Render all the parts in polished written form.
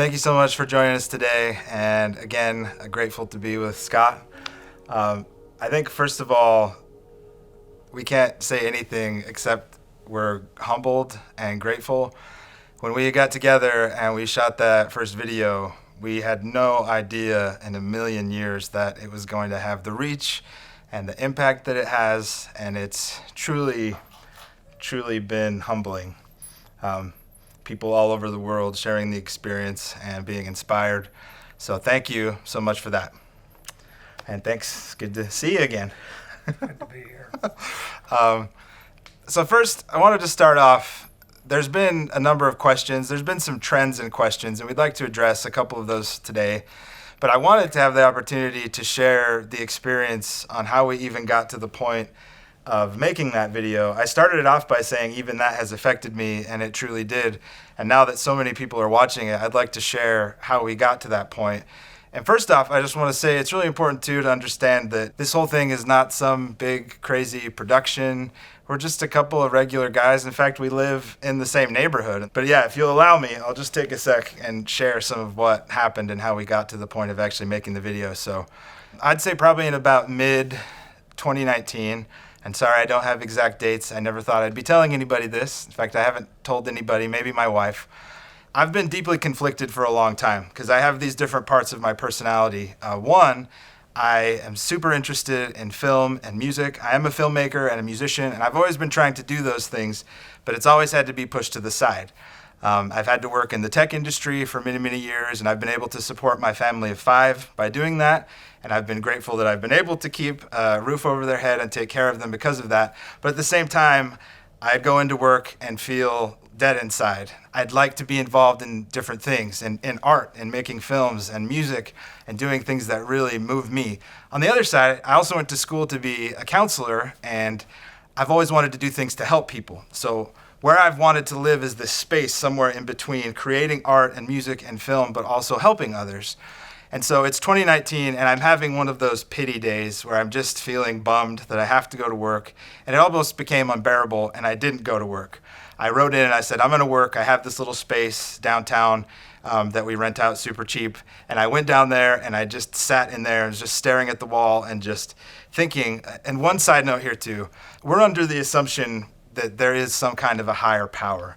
Thank you so much for joining us today. And again, grateful to be with Scott. I think, first of all, we can't say anything except we're humbled and grateful. When we got together and we shot that first video, we had no idea in a million years that it was going to have the reach and the impact that it has, and it's truly been humbling. People all over the world sharing the experience and being inspired. So thank you so much for that. And thanks. Good to see you again. Good to be here. So first, I wanted to start off. There's been a number of questions. There's been some trends in questions, and we'd like to address a couple of those today. But I wanted to have the opportunity to share the experience on how we even got to the point of making that video. I started it off by saying even that has affected me, and it truly did. And now that so many people are watching it, I'd like to share how we got to that point. And first off, I just want to say it's really important too to understand that this whole thing is not some big, crazy production. We're just a couple of regular guys. In fact, we live in the same neighborhood. But yeah, if you'll allow me, I'll just take a sec and share some of what happened and how we got to the point of actually making the video. So I'd say probably in about mid-2019. And sorry, I don't have exact dates. I never thought I'd be telling anybody this. In fact, I haven't told anybody, maybe my wife. I've been deeply conflicted for a long time because I have these different parts of my personality. One, I am super interested in film and music. I am a filmmaker and a musician, and I've always been trying to do those things, but it's always had to be pushed to the side. I've had to work in the tech industry for many, many years, and I've been able to support my family of 5 by doing that. And I've been grateful that I've been able to keep a roof over their head and take care of them because of that. But at the same time, I go into work and feel dead inside. I'd like to be involved in different things, in art, and making films and music and doing things that really move me. On the other side, I also went to school to be a counselor, and I've always wanted to do things to help people. So where I've wanted to live is this space somewhere in between creating art and music and film, but also helping others. And so it's 2019, and I'm having one of those pity days where I'm just feeling bummed that I have to go to work, and it almost became unbearable, and I didn't go to work. I wrote in and I said, I'm going to work. I have this little space downtown that we rent out super cheap, and I went down there, and I just sat in there and was just staring at the wall and just thinking. And one side note here, too, we're under the assumption that there is some kind of a higher power.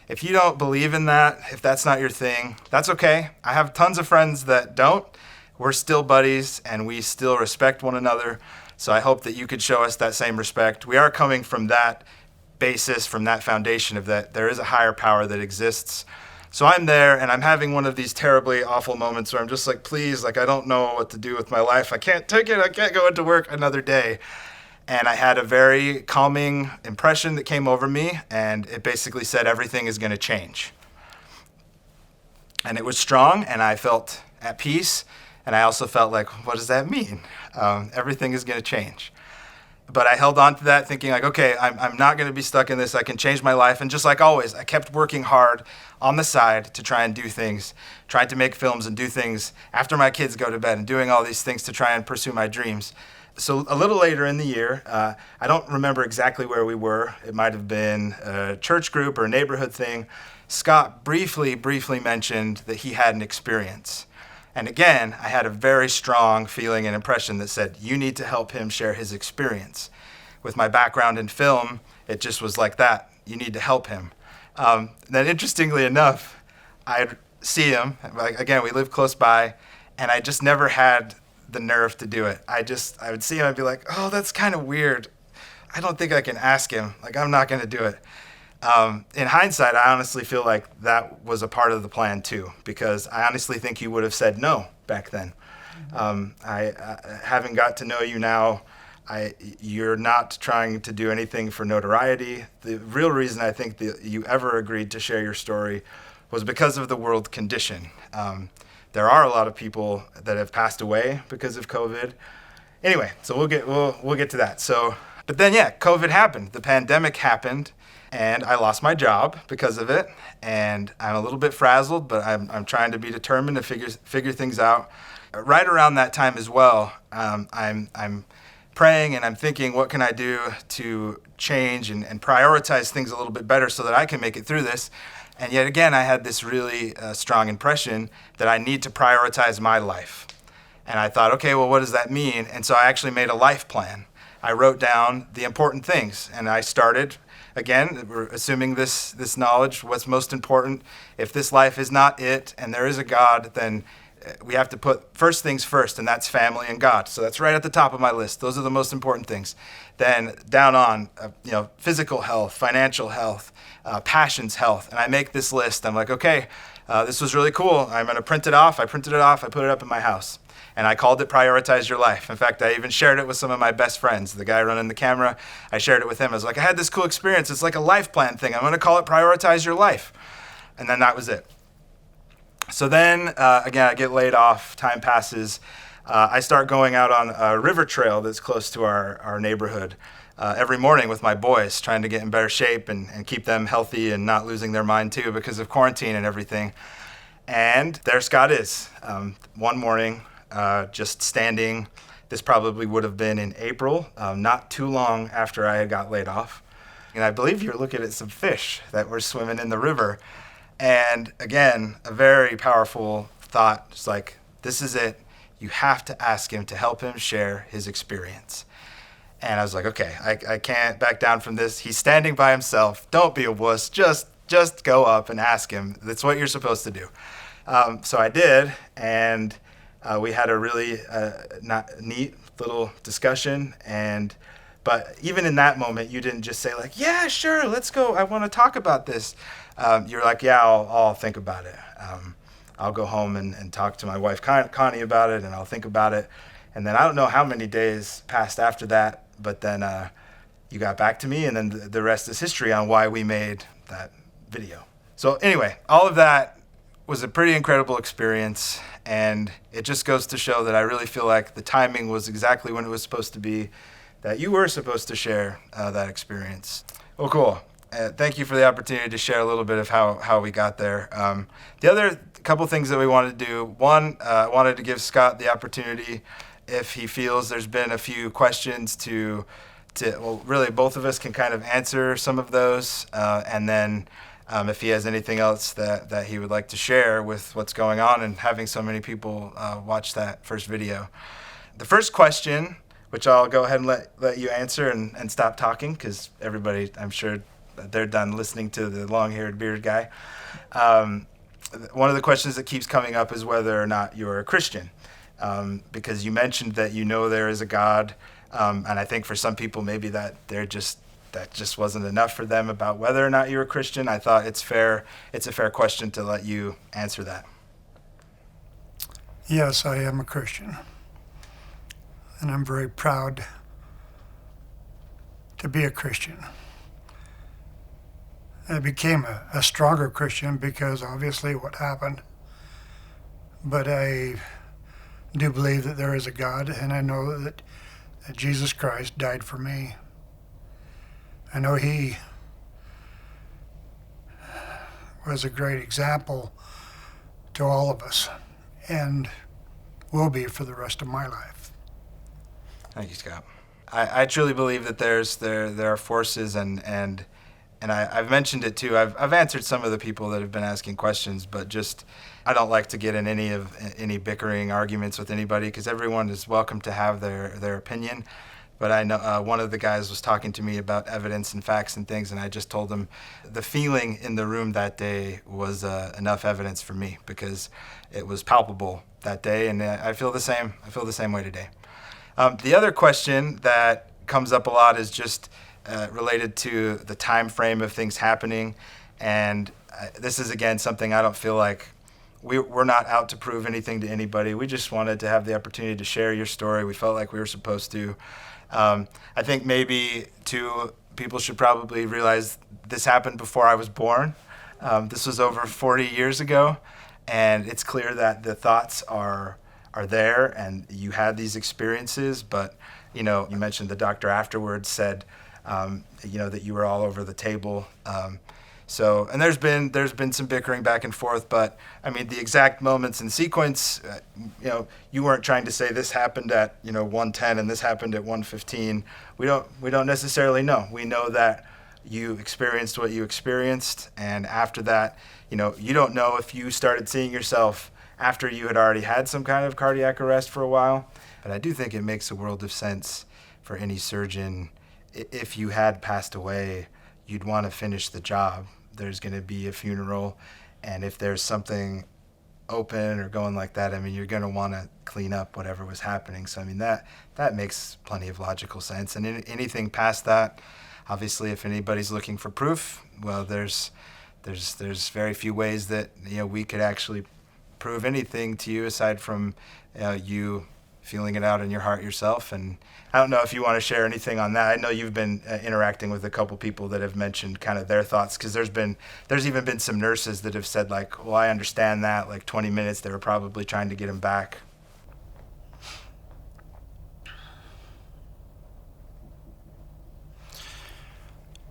If you don't believe in that, if that's not your thing, that's okay. I have tons of friends that don't. We're still buddies, and we still respect one another. So I hope that you could show us that same respect. We are coming from that basis, from that foundation of that there is a higher power that exists. So I'm there, and I'm having one of these terribly awful moments where I'm just like, please, like I don't know what to do with my life. I can't take it. I can't go into work another day. And I had a very calming impression that came over me, and it basically said everything is going to change. And it was strong, and I felt at peace, and I also felt like, what does that mean? Everything is going to change. But I held on to that thinking like, okay, I'm not going to be stuck in this. I can change my life. And just like always, I kept working hard on the side to try and do things, trying to make films and do things after my kids go to bed and doing all these things to try and pursue my dreams. So a little later in the year, I don't remember exactly where we were. It might have been a church group or a neighborhood thing. Scott briefly mentioned that he had an experience. And again, I had a very strong feeling and impression that said, you need to help him share his experience. With my background in film, it just was like that. You need to help him. Then interestingly enough, I'd see him. Again, we live close by, and I just never had the nerve to do it. I would see him, I'd be like, oh, that's kind of weird. I don't think I can ask him. Like, I'm not going to do it. In hindsight, I honestly feel like that was a part of the plan too, because I honestly think you would have said no back then. Having got to know you now, you're not trying to do anything for notoriety. The real reason I think that you ever agreed to share your story was because of the world condition. There are a lot of people that have passed away because of COVID. Anyway, so we'll get to that. But then COVID happened. The pandemic happened, and I lost my job because of it. And I'm a little bit frazzled, but I'm trying to be determined to figure things out. Right around that time as well, I'm praying and I'm thinking, what can I do to change and prioritize things a little bit better so that I can make it through this? And yet again, I had this really strong impression that I need to prioritize my life. And I thought, okay, well, what does that mean? And so I actually made a life plan. I wrote down the important things, and I started, again, we're assuming this knowledge, what's most important. If this life is not it, and there is a God, then we have to put first things first, and that's family and God. So that's right at the top of my list. Those are the most important things. Then down on, physical health, financial health, passions health. And I make this list. I'm like, okay, this was really cool. I'm going to print it off. I printed it off. I put it up in my house. And I called it Prioritize Your Life. In fact, I even shared it with some of my best friends. The guy running the camera, I shared it with him. I was like, I had this cool experience. It's like a life plan thing. I'm going to call it Prioritize Your Life. And then that was it. So then, again, I get laid off. Time passes. I start going out on a river trail that's close to our neighborhood every morning with my boys, trying to get in better shape and keep them healthy and not losing their mind too because of quarantine and everything. And there Scott is. One morning, just standing. This probably would have been in April, not too long after I had got laid off. And I believe you're looking at some fish that were swimming in the river. And again, a very powerful thought. It's like, this is it. You have to ask him to help him share his experience. And I was like, okay, I can't back down from this. He's standing by himself. Don't be a wuss. Just go up and ask him. That's what you're supposed to do. So I did, and we had a really neat little discussion. But even in that moment, you didn't just say like, yeah, sure, let's go. I want to talk about this. You're like, yeah, I'll think about it. I'll go home and talk to my wife, Connie, about it, and I'll think about it. And then I don't know how many days passed after that, but then you got back to me, and then the rest is history on why we made that video. So anyway, all of that was a pretty incredible experience, and it just goes to show that I really feel like the timing was exactly when it was supposed to be, that you were supposed to share that experience. Well, cool. Thank you for the opportunity to share a little bit of how we got there. The other couple things that we wanted to do, one, I wanted to give Scott the opportunity, if he feels there's been a few questions well, really both of us can kind of answer some of those, and then if he has anything else that he would like to share with what's going on and having so many people watch that first video. The first question, which I'll go ahead and let you answer and stop talking, because everybody, I'm sure, they're done listening to the long-haired bearded guy. One of the questions that keeps coming up is whether or not you're a Christian, because you mentioned that you know there is a God, and I think for some people maybe that just wasn't enough for them about whether or not you're a Christian. I thought it's a fair question to let you answer that. Yes, I am a Christian, and I'm very proud to be a Christian. I became a stronger Christian because obviously what happened, but I do believe that there is a God, and I know that Jesus Christ died for me. I know he was a great example to all of us, and will be for the rest of my life. Thank you, Scott. I truly believe that there are forces and I've mentioned it too. I've answered some of the people that have been asking questions, but just I don't like to get in any bickering arguments with anybody, because everyone is welcome to have their opinion. But I know one of the guys was talking to me about evidence and facts and things, and I just told him the feeling in the room that day was enough evidence for me, because it was palpable that day, and I feel the same. I feel the same way today. The other question that comes up a lot is just related to the time frame of things happening, and this is again something I don't feel like we're not out to prove anything to anybody. We just wanted to have the opportunity to share your story. We felt like we were supposed to. I think maybe too, people should probably realize this happened before I was born. This was over 40 years ago, and it's clear that the thoughts are there, and you had these experiences. But you mentioned the doctor afterwards said, that you were all over the table. So, and there's been some bickering back and forth, but I mean the exact moments in sequence, you weren't trying to say this happened at 110 and this happened at 115. We don't necessarily know. We know that you experienced what you experienced, and after that, you don't know if you started seeing yourself after you had already had some kind of cardiac arrest for a while. But I do think it makes a world of sense for any surgeon, if you had passed away, you'd want to finish the job. There's going to be a funeral, and if there's something open or going like that, I mean, you're going to want to clean up whatever was happening. So I mean, that makes plenty of logical sense. And anything past that, obviously, if anybody's looking for proof, well, there's very few ways that we could actually prove anything to you aside from you feeling it out in your heart yourself. And I don't know if you want to share anything on that. I know you've been interacting with a couple people that have mentioned kind of their thoughts, because there's even been some nurses that have said like, well, I understand that, like 20 minutes they were probably trying to get him back.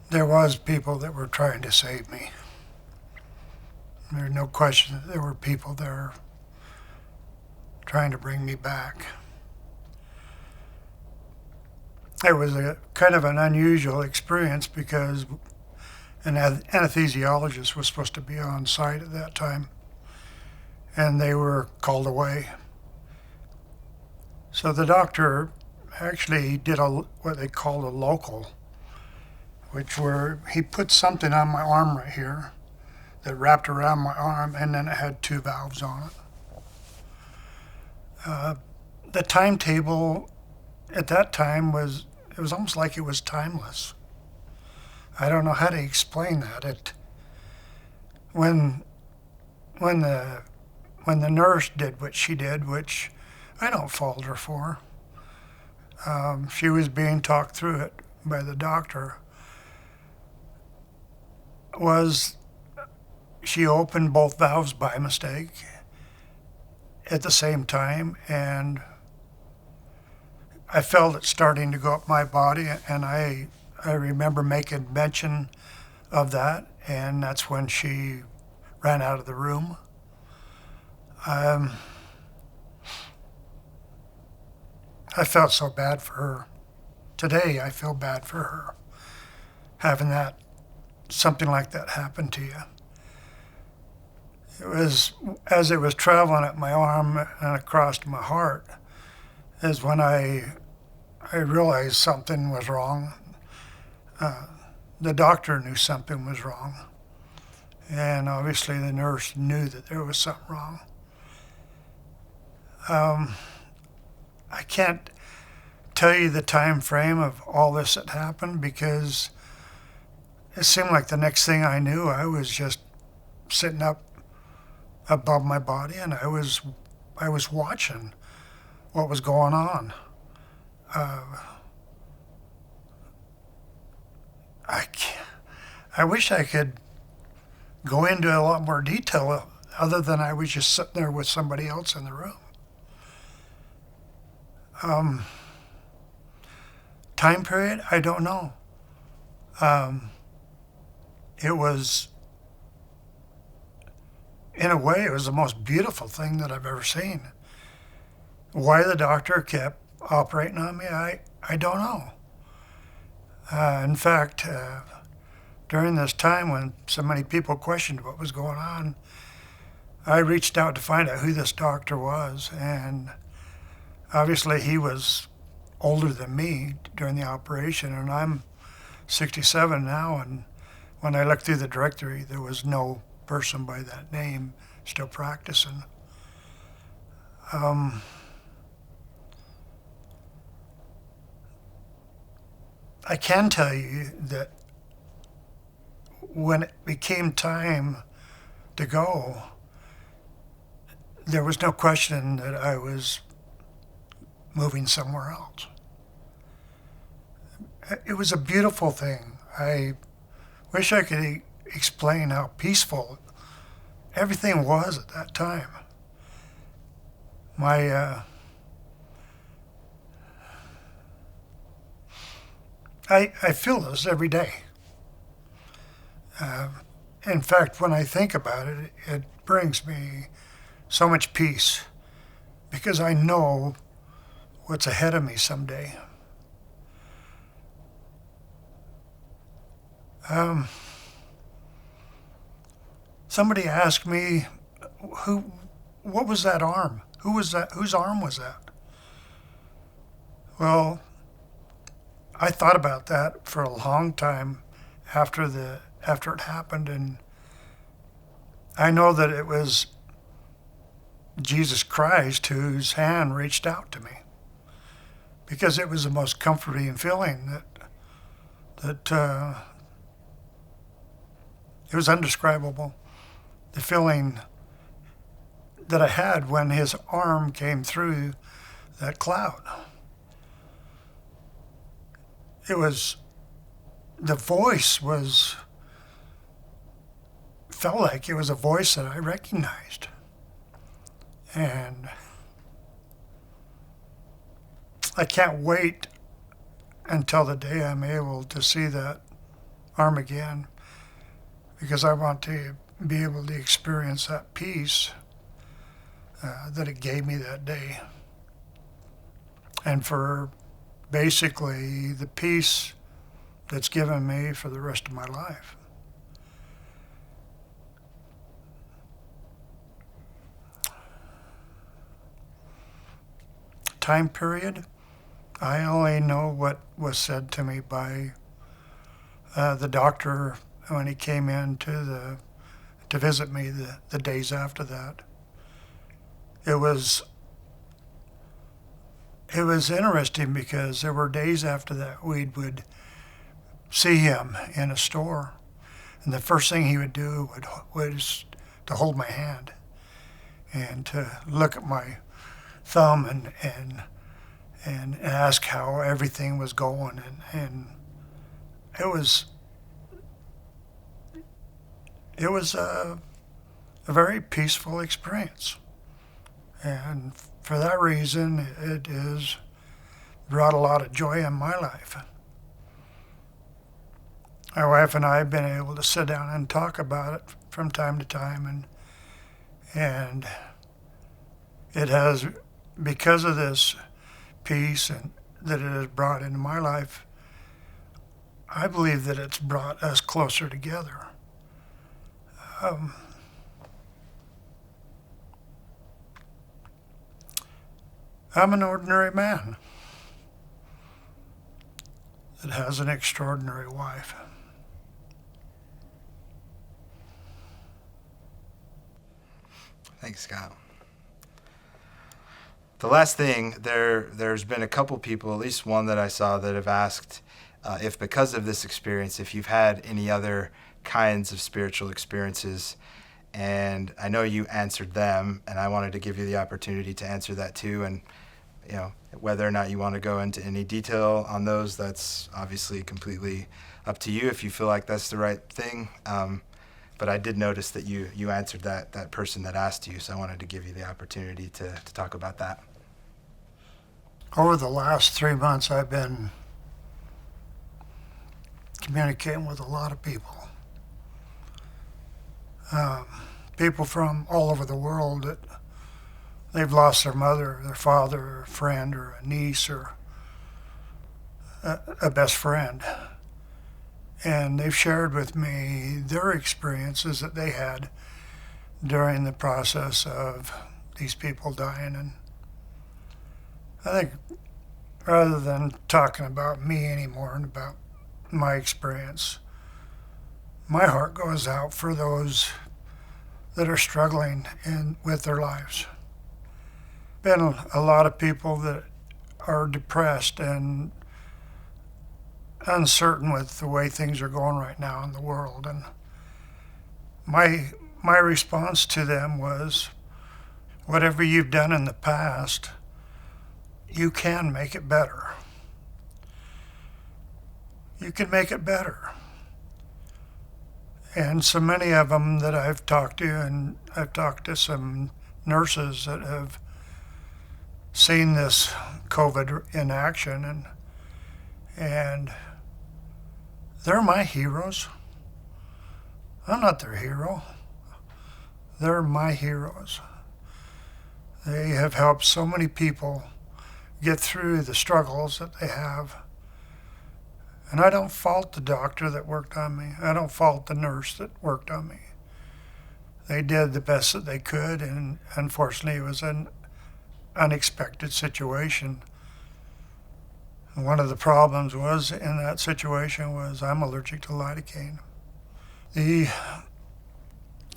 There was people that were trying to save me. There's no question that there were people there trying to bring me back. It was a kind of an unusual experience because an anesthesiologist was supposed to be on site at that time, and they were called away. So the doctor actually did what they called a local, which were he put something on my arm right here that wrapped around my arm, and then it had two valves on it. The timetable at that time was almost like it was timeless. I don't know how to explain that. When the nurse did what she did, which I don't fault her for, she was being talked through it by the doctor. She opened both valves by mistake at the same time, and I felt it starting to go up my body, and I remember making mention of that, and that's when she ran out of the room. I felt so bad for her. Today, I feel bad for her, having something like that happen to you. It was, as it was traveling up my arm and across my heart, is when I realized something was wrong. The doctor knew something was wrong, and obviously the nurse knew that there was something wrong. I can't tell you the time frame of all this that happened, because it seemed like the next thing I knew, I was just sitting up above my body, and I was watching what was going on. I wish I could go into a lot more detail other than I was just sitting there with somebody else in the room. Time period, I don't know. It was, in a way, it was the most beautiful thing that I've ever seen. Why the doctor kept operating on me, I don't know. In fact, during this time when so many people questioned what was going on, I reached out to find out who this doctor was, and obviously he was older than me during the operation, and I'm 67 now, and when I looked through the directory, there was no person by that name still practicing. I can tell you that when it became time to go, there was no question that I was moving somewhere else. It was a beautiful thing. I wish I could explain how peaceful everything was at that time. I feel this every day. In fact, when I think about it, it brings me so much peace because I know what's ahead of me someday. Somebody asked me, "Who? What was that arm? Who was that? Whose arm was that?" Well, I thought about that for a long time after it happened, and I know that it was Jesus Christ whose hand reached out to me because it was the most comforting feeling that it was indescribable. The feeling that I had when his arm came through that cloud. It was, the voice felt like it was a voice that I recognized. And I can't wait until the day I'm able to see that arm again because I want to be able to experience that peace that it gave me that day. And for basically the peace that's given me for the rest of my life. Time period, I only know what was said to me by the doctor when he came in to visit me the days after that. It was interesting because there were days after that we would see him in a store, and the first thing he would do was to hold my hand and to look at my thumb and ask how everything was going, and it was a very peaceful experience, and for that reason it has brought a lot of joy in my life. My wife and I have been able to sit down and talk about it from time to time, and it has, because of this peace and that it has brought into my life, I believe that it's brought us closer together. I'm an ordinary man that has an extraordinary wife. Thanks, Scott. The last thing, there's been a couple people, at least one that I saw, that have asked if because of this experience, if you've had any other kinds of spiritual experiences. And I know you answered them, and I wanted to give you the opportunity to answer that too. And whether or not you want to go into any detail on those, that's obviously completely up to you if you feel like that's the right thing. But I did notice that you answered that person that asked you, so I wanted to give you the opportunity to talk about that. Over the last 3 months, I've been communicating with a lot of people. People from all over the world that they've lost their mother, their father, or a friend, or a niece, or a best friend. And they've shared with me their experiences that they had during the process of these people dying. And I think rather than talking about me anymore and about my experience, my heart goes out for those that are struggling with their lives. Been a lot of people that are depressed and uncertain with the way things are going right now in the world, and my response to them was, whatever you've done in the past, you can make it better. You can make it better. And so many of them that I've talked to, and I've talked to some nurses that have seen this COVID in action, and they're my heroes. I'm not their hero. They're my heroes. They have helped so many people get through the struggles that they have. And I don't fault the doctor that worked on me. I don't fault the nurse that worked on me. They did the best that they could, and unfortunately it was an unexpected situation. And one of the problems was in that situation was I'm allergic to lidocaine. The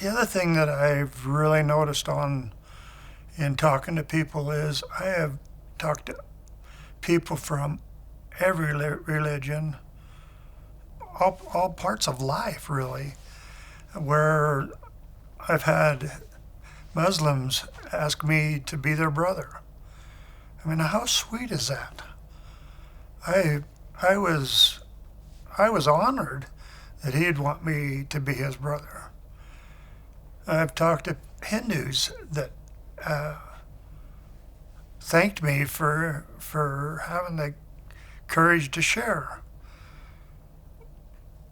other thing that I've really noticed in talking to people is I have talked to people from every religion, all parts of life really, where I've had Muslims ask me to be their brother. I mean, how sweet is that? I was honored that he'd want me to be his brother. I've talked to Hindus that thanked me for having the courage to share.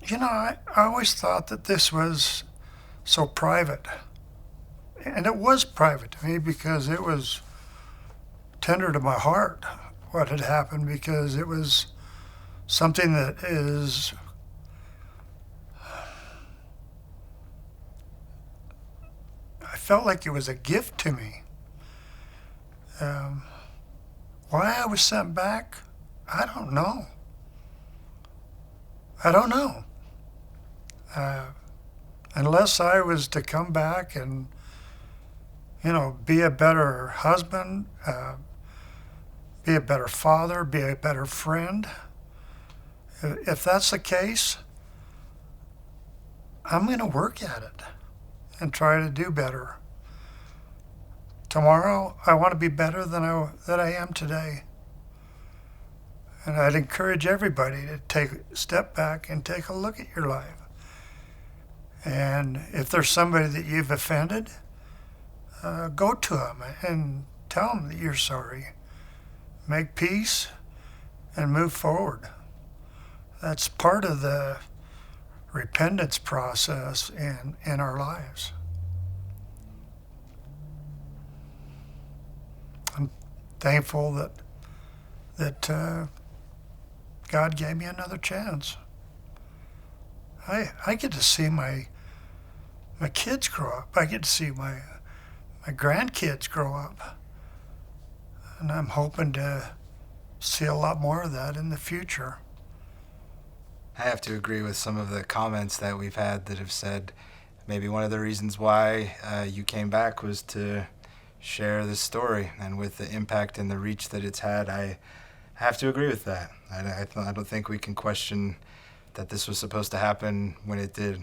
You know, I always thought that this was so private. And it was private to me because it was tender to my heart what had happened, because it was something that is I felt like it was a gift to me. Why I was sent back, I don't know. Unless I was to come back and, be a better husband, be a better father, be a better friend. If that's the case, I'm going to work at it and try to do better. Tomorrow, I want to be better than I am today. And I'd encourage everybody to take a step back and take a look at your life. And if there's somebody that you've offended, go to them and tell them that you're sorry. Make peace and move forward. That's part of the repentance process in our lives. I'm thankful that God gave me another chance. I get to see my kids grow up. I get to see my grandkids grow up. And I'm hoping to see a lot more of that in the future. I have to agree with some of the comments that we've had that have said maybe one of the reasons why you came back was to share this story, and with the impact and the reach that it's had, I have to agree with that. I don't think we can question that this was supposed to happen when it did.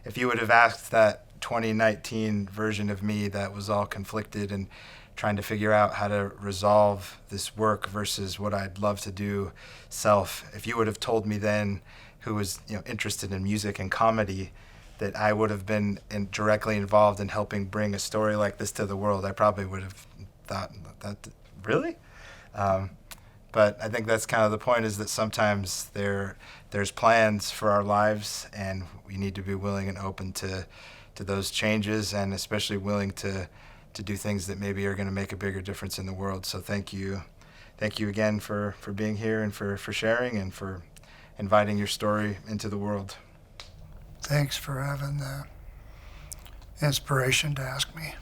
If you would have asked that 2019 version of me that was all conflicted and trying to figure out how to resolve this work versus what I'd love to do self, if you would have told me then, who was interested in music and comedy, that I would have been directly involved in helping bring a story like this to the world, I probably would have thought, that really? But I think that's kind of the point, is that sometimes there's plans for our lives, and we need to be willing and open to those changes, and especially willing to do things that maybe are going to make a bigger difference in the world. So thank you again for being here and for sharing and for inviting your story into the world. Thanks for having the inspiration to ask me.